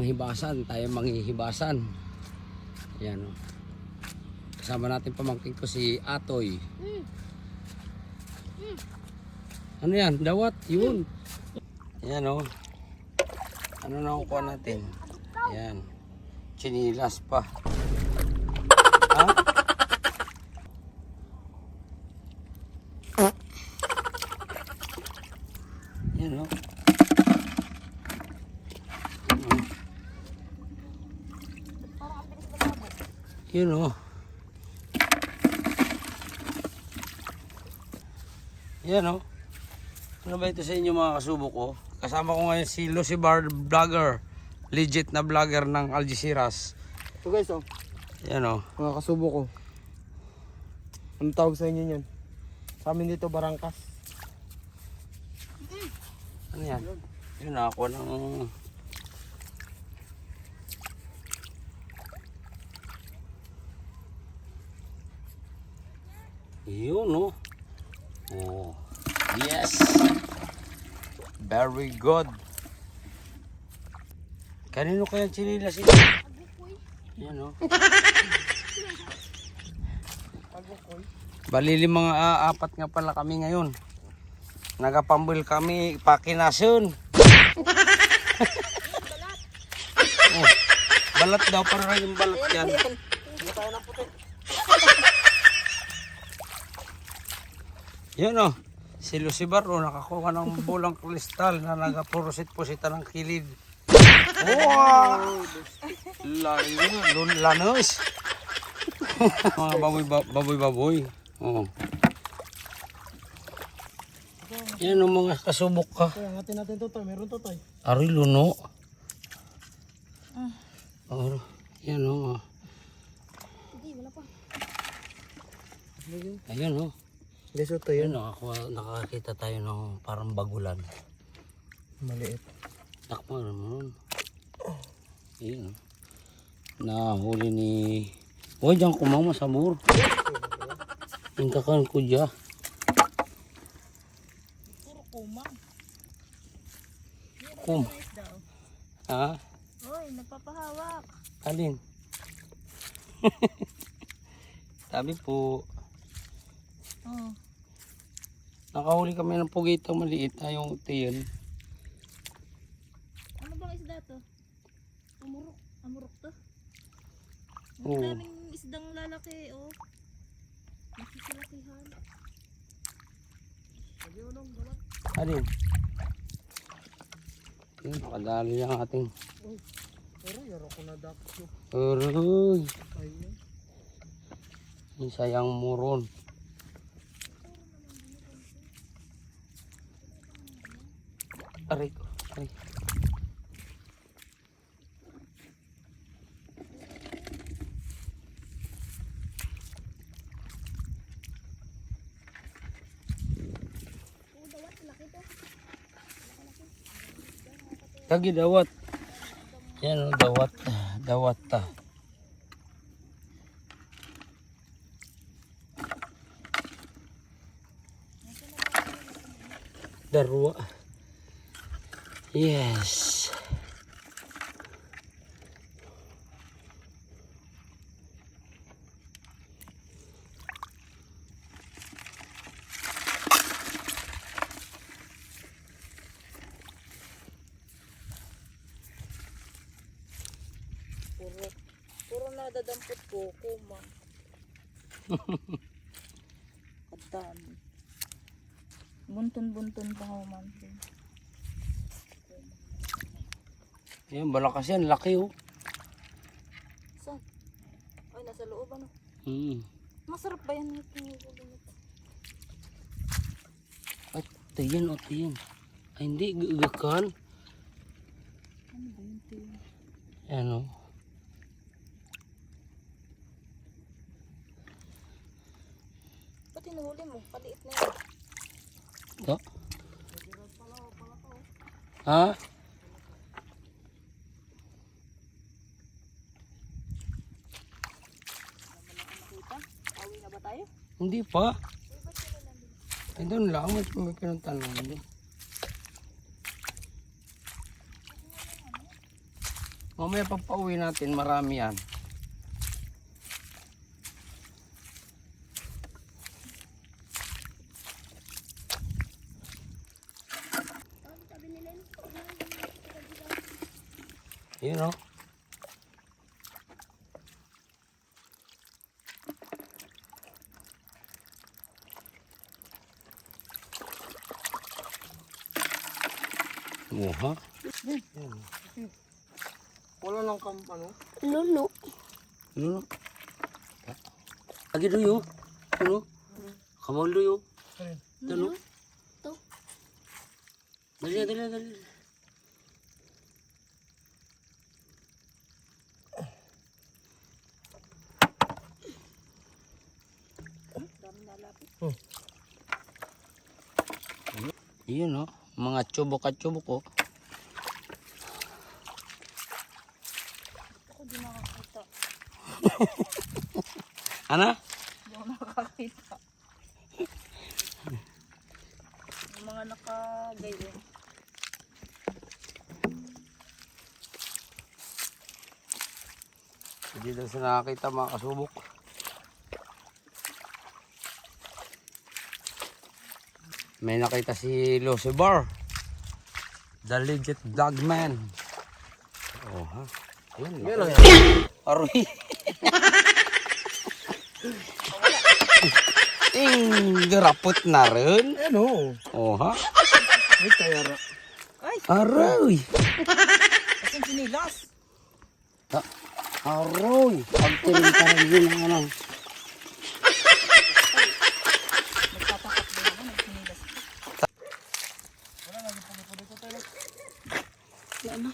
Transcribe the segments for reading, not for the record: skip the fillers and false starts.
panhibasan, tayo manghihibasan. Ayan o. Kasama natin pamangkin ko si Atoy. Ano yan? Dawat? Yun. Ayan o. Ano na kukuha natin? Ayan. Chinilas pa. Ha? Ayan o. Yun o. Yan o. Ano ba ito sa inyo mga kasubok ko? Kasama ko ngayon si Lucibar Vlogger. Legit na vlogger ng Algeciras. So guys, Yan o. mga kasubok ko. Anong tawag sa inyo yan? Sa amin dito, barangkas. Ano yan? Yun na ako ng... Yun o. Oh. Yes. Very good. Kanino kaya chinilas ito? Yan o. Bali mga apat nga pala kami ngayon. Nagapambul kami pakinasun. Oh, balat daw, para yung balat yan. Yan o. Si Lucibar nakakuha ng bulang kristal na nagapurusit-pusita ng kilid. Wow! Lanos. Mga baboy. Oh. Yan o mga kasubok ka. Kaya ngatin natin to, meron to. Ari luno. Oh, yan o. Hindi, wala pa. Ayan o. Guys, ito Ayun, yun. nakakita tayo ng parang bagulan. Maliit. Takpan naman. Ayun. Nahuli ni... Uy, dyan kumang masamur. Yung kakan ko dyan. Puro kumang. Kum. Ha? Hoy, nagpapahawak. Alin? Sabi po, Oh. nakahuli kami ng pugitang maliit. Yung tiyan. Ano bang isda to? Amurok. Amurok to? Ang Oo. daming isdang lalaki, oh. Nakikalakihan. Alin? Yun, nakadali ang ating... Pero yaro ko na dakso. Aroy! Ayun. Yung sayang muron. Aray ko. Ay. Lagi dawat. Yan o, dawat. Dawat ta. Darwa. Yes. Puro nadadampot ko, kumang. Kadami. Bunton-bunton pa ako man. Yan, balakas yan. Laki oh. Saan? Ay, nasa loob ano? Masarap ba yan? At tiyan o tiyan. Ay hindi, gagakan. Ano ba yun? Tiyo? Yan o. Ba't hinuhuli mo? Paliit na yan. Ito. Ha? Awi na ba tayo? Hindi pa. Ay doon lang, may pinuntahan doon. Mamaya pag pauwi natin, marami yan. Yun o. Muha. Wala nang kampano. Luno. Ano? Lagi doyo. Ano? Kamal doyo. Ano? To. Dali. Yun o. Mga tsubok at tsubok o. Ako di nakakita. Ano? Di ako nakakita. Yung mga nakagayon. Hindi daw siya nakakita mga kasubok. May nakita si Lucifer. The legit dogman. Oh ha. Yan. Meron yan. Aroy. Garapot na rin. Ano? Oh ha. Ay, kayara. Aroy. Kasi sinilas. Aroy. Pagtirin ka rin yun ang ano. Nagtatakap din ako. Nagsinilas. Wala na.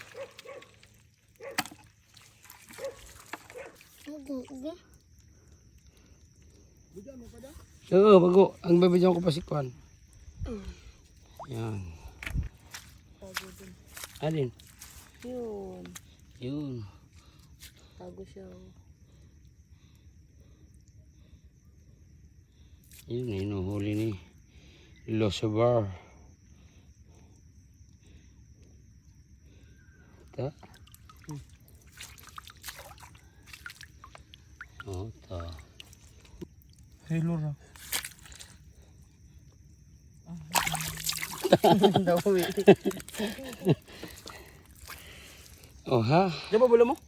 Oo, bago. Ang babidyan ko pa si Kwan. Yan. Tago din. Alin? Yun. Yun. Tago siya. Yun, hinuhuli ni Lucifer. Ta. Oh, ta. Hello na. Dawi. Oh ha. Diyan ba bula mo?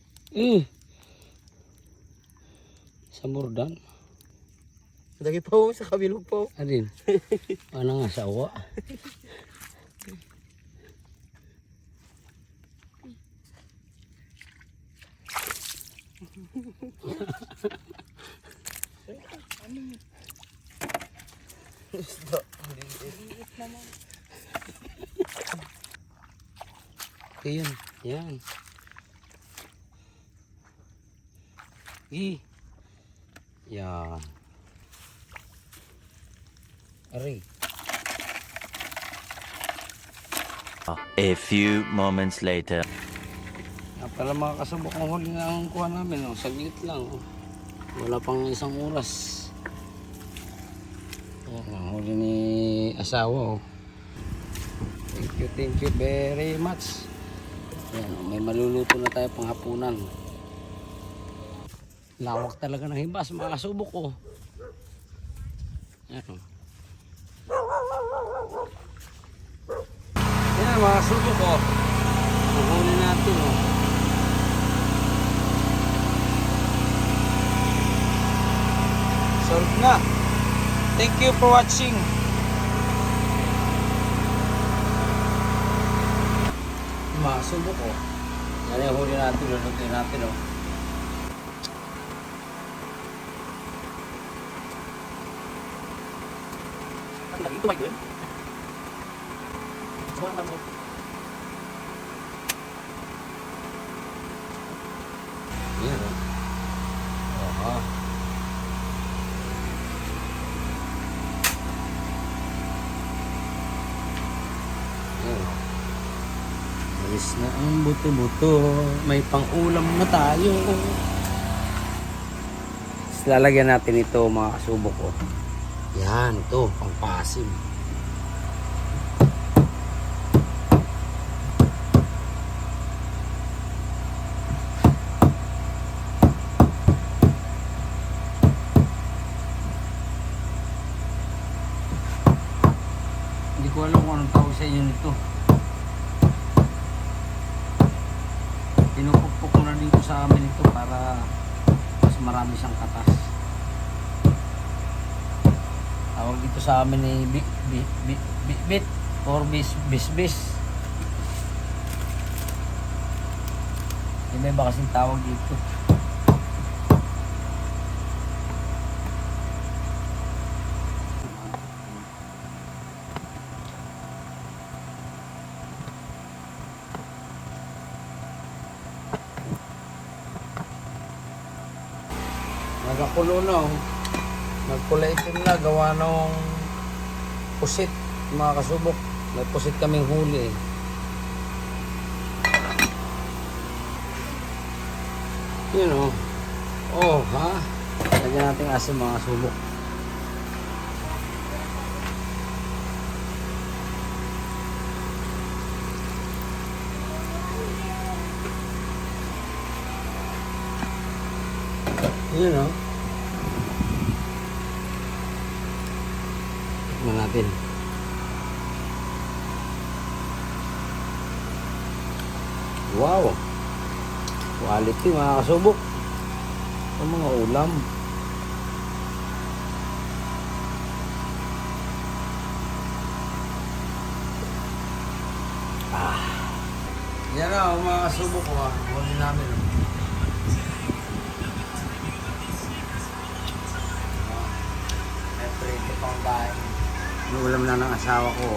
Sa Mordan. Lagi pa ho, sa kabilog pa ho. Alin? Ano nga sa awa? Isda. Ayan. Yan. Yan. Aray. A few moments later. Pala mga kasubok ang huli na ang kuha namin. Oh. Saglit lang. Oh. Wala pang isang oras. Yan, ang huli ni asawa. Oh. Thank you very much. Yan, oh, may maluluto na tayo pang hapunan. Lawak talaga ng hibas mga kasubok. Oh. Yan, oh. Yan mga kasubok. Oh. Kukunin natin. Oh. Solve na. Thank you for watching. Masubok ko. Yan yung huli natin. Lulutin natin. Oh. Ito ba yun? Yan. Oh. Oh. Alis na ang buto-buto. May pang-ulam na tayo. Tapos lalagyan natin ito mga kasubok ko. Yan, ito, pang-pasim. inyo nito. Pinupukpok ko na dito sa amin ito para mas marami siyang katas. Tawag dito sa amin ay bit or bis. May ba kasing tawag dito? Nagakulo na oh. Nagkulay itim na gawa nung pusit mga kasubok. May pusit kaming huli eh. Yun oh. Oh ha. Lagyan natin asin mga subok. Yun oh. Tignan natin. Wow. Quality mga kasubok. Ang mga ulam. Yan na mga kasubok ko ha. Huli namin. May prito pang kain. Yung ulam na ng asawa ko.